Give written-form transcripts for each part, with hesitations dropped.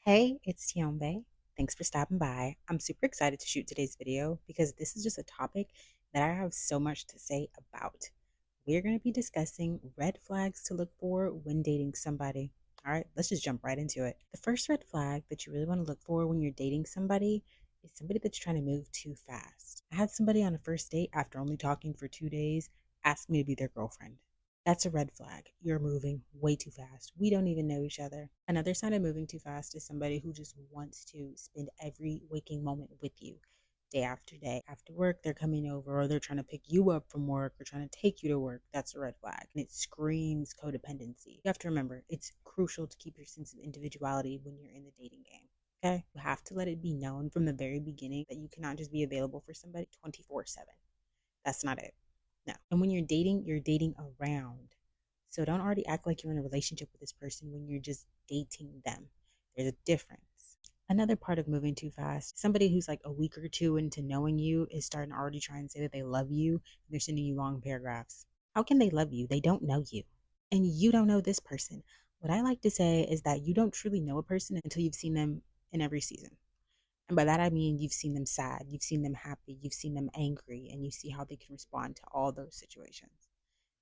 Hey, it's Tiombe. Thanks for stopping by. I'm super excited to shoot today's video because this is just a topic that I have so much to say about. We're going to be discussing red flags to look for when dating somebody. All right, let's just jump right into it. The first red flag that you really want to look for when you're dating somebody is somebody that's trying to move too fast. I had somebody on a first date after only talking for 2 days ask me to be their girlfriend. That's a red flag. You're moving way too fast. We don't even know each other. Another sign of moving too fast is somebody who just wants to spend every waking moment with you, day after day. After work, they're coming over or they're trying to pick you up from work or trying to take you to work. That's a red flag. And it screams codependency. You have to remember, it's crucial to keep your sense of individuality when you're in the dating game. Okay? You have to let it be known from the very beginning that you cannot just be available for somebody 24/7. That's not it. No. And when you're dating around. So don't already act like you're in a relationship with this person when you're just dating them. There's a difference. Another part of moving too fast, somebody who's like a week or two into knowing you is starting to already try and say that they love you and they're sending you long paragraphs. How can they love you? They don't know you. And you don't know this person. What I like to say is that you don't truly know a person until you've seen them in every season. And by that I mean you've seen them sad, you've seen them happy, you've seen them angry, and you see how they can respond to all those situations.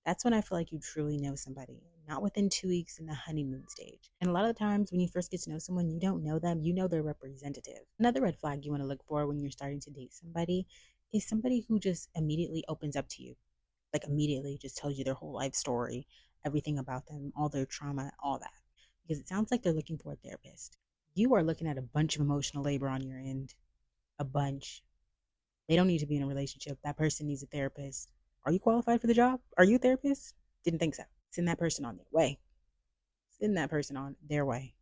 That's when I feel like you truly know somebody, not within 2 weeks in the honeymoon stage. And a lot of the times when you first get to know someone, you don't know them, you know their representative. Another red flag you want to look for when you're starting to date somebody is somebody who just immediately opens up to you, like immediately just tells you their whole life story, everything about them, all their trauma, all that. Because it sounds like they're looking for a therapist. You are looking at a bunch of emotional labor on your end, a bunch. They don't need to be in a relationship. That person needs a therapist. Are you qualified for the job? Are you a therapist? Didn't think so. Send that person on their way. Send that person on their way.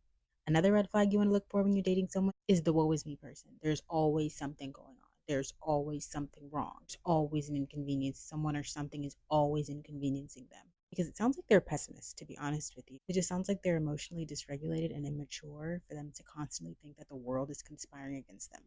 Another red flag you want to look for when you're dating someone is the woe is me person. There's always something going on. There's always something wrong. There's always an inconvenience. Someone or something is always inconveniencing them. Because it sounds like they're pessimists, to be honest with you. It just sounds like they're emotionally dysregulated and immature for them to constantly think that the world is conspiring against them,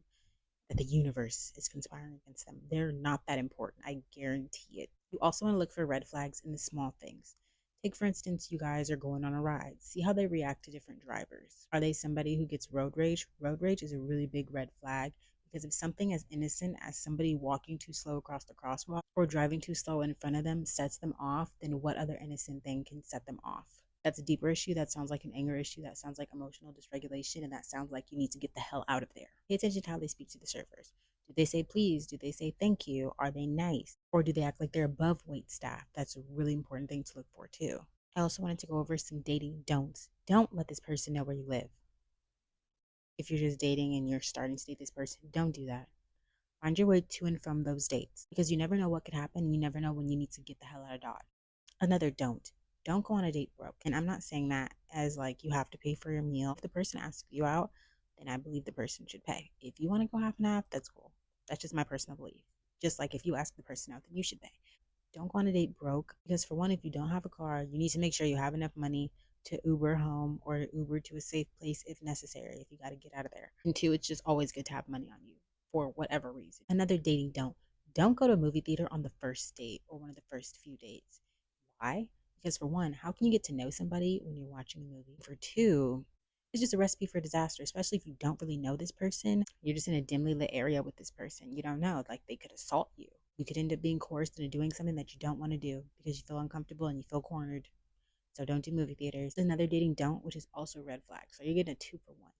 that the universe is conspiring against them. They're not that important. I guarantee it. You also want to look for red flags in the small things. Take, for instance, you guys are going on a ride. See how they react to different drivers. Are they somebody who gets road rage? Road rage is a really big red flag because if something as innocent as somebody walking too slow across the crosswalk or driving too slow in front of them sets them off, then what other innocent thing can set them off? That's a deeper issue. That sounds like an anger issue. That sounds like emotional dysregulation. And that sounds like you need to get the hell out of there. Pay attention to how they speak to the surfers. Do they say please? Do they say thank you? Are they nice? Or do they act like they're above wait staff? That's a really important thing to look for too. I also wanted to go over some dating don'ts. Don't let this person know where you live. If you're just dating and you're starting to date this person, don't do that. Find your way to and from those dates because you never know what could happen and you never know when you need to get the hell out of Dodge. Another don't go on a date broke. And I'm not saying that as like you have to pay for your meal. If the person asks you out, then I believe the person should pay. If you want to go half and half, that's cool. That's just my personal belief. Just like if you ask the person out, then you should pay. Don't go on a date broke because, for one, if you don't have a car, you need to make sure you have enough money to Uber home or Uber to a safe place if necessary, if you got to get out of there. And two, it's just always good to have money on you for whatever reason. Another dating don't go to a movie theater on the first date or one of the first few dates. Why? Because for one, how can you get to know somebody when you're watching a movie? For two, it's just a recipe for disaster, especially if you don't really know this person. You're just in a dimly lit area with this person. You don't know. Like they could assault you. You could end up being coerced into doing something that you don't want to do because you feel uncomfortable and you feel cornered. So don't do movie theaters. Another dating don't, which is also red flag. So you're getting a 2 for 1.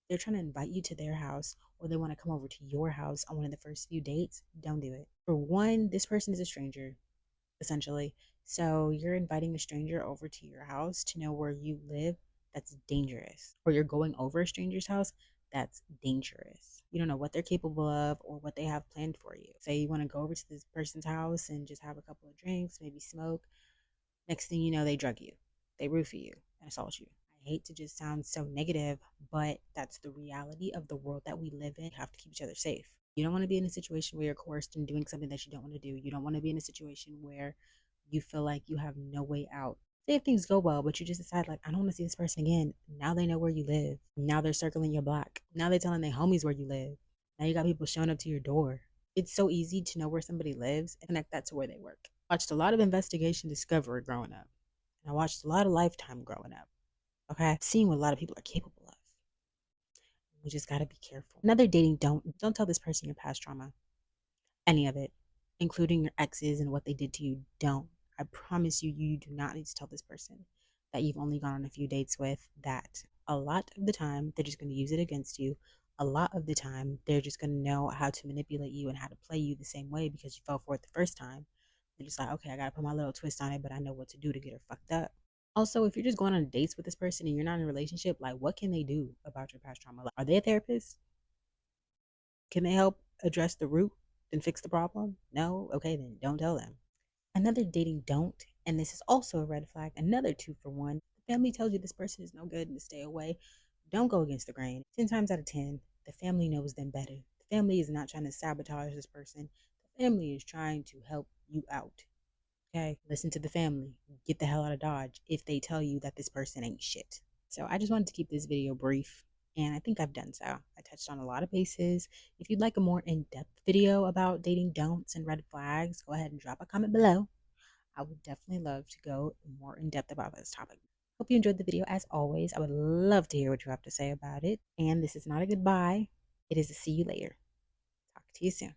They're trying to invite you to their house or they want to come over to your house on one of the first few dates. Don't do it. For one, this person is a stranger, essentially. So you're inviting a stranger over to your house to know where you live. That's dangerous. Or you're going over a stranger's house. That's dangerous. You don't know what they're capable of or what they have planned for you. Say you want to go over to this person's house and just have a couple of drinks, maybe smoke. Next thing you know, they drug you, they roofie you, and assault you. I hate to just sound so negative, but that's the reality of the world that we live in. You have to keep each other safe. You don't want to be in a situation where you're coerced into doing something that you don't want to do. You don't want to be in a situation where you feel like you have no way out. Say if things go well, but you just decide like, I don't want to see this person again. Now they know where you live. Now they're circling your block. Now they're telling their homies where you live. Now you got people showing up to your door. It's so easy to know where somebody lives and connect that to where they work. I watched a lot of Investigation Discovery growing up. And I watched a lot of Lifetime growing up. Okay. Seeing what a lot of people are capable of. We just got to be careful. Another dating don't tell this person your past trauma, any of it, including your exes and what they did to you. Don't. I promise you, you do not need to tell this person that you've only gone on a few dates with that. A lot of the time, they're just going to use it against you. A lot of the time, they're just going to know how to manipulate you and how to play you the same way because you fell for it the first time. They're just like, okay, I got to put my little twist on it, but I know what to do to get her fucked up. Also, if you're just going on dates with this person and you're not in a relationship, like, what can they do about your past trauma? Like, are they a therapist? Can they help address the root and fix the problem? No? Okay, then don't tell them. Another dating don't, and this is also a red flag, another 2 for 1. The family tells you this person is no good and to stay away. Don't go against the grain. 10 times out of 10, the family knows them better. The family is not trying to sabotage this person. The family is trying to help you out. Okay? Listen to the family. Get the hell out of Dodge if they tell you that this person ain't shit. So I just wanted to keep this video brief, and I think I've done so. I touched on a lot of bases. If you'd like a more in-depth video about dating don'ts and red flags, go ahead and drop a comment below. I would definitely love to go more in depth about this topic. Hope you enjoyed the video. As always, I would love to hear what you have to say about it. And this is not a goodbye, it is a see you later. Talk to you soon.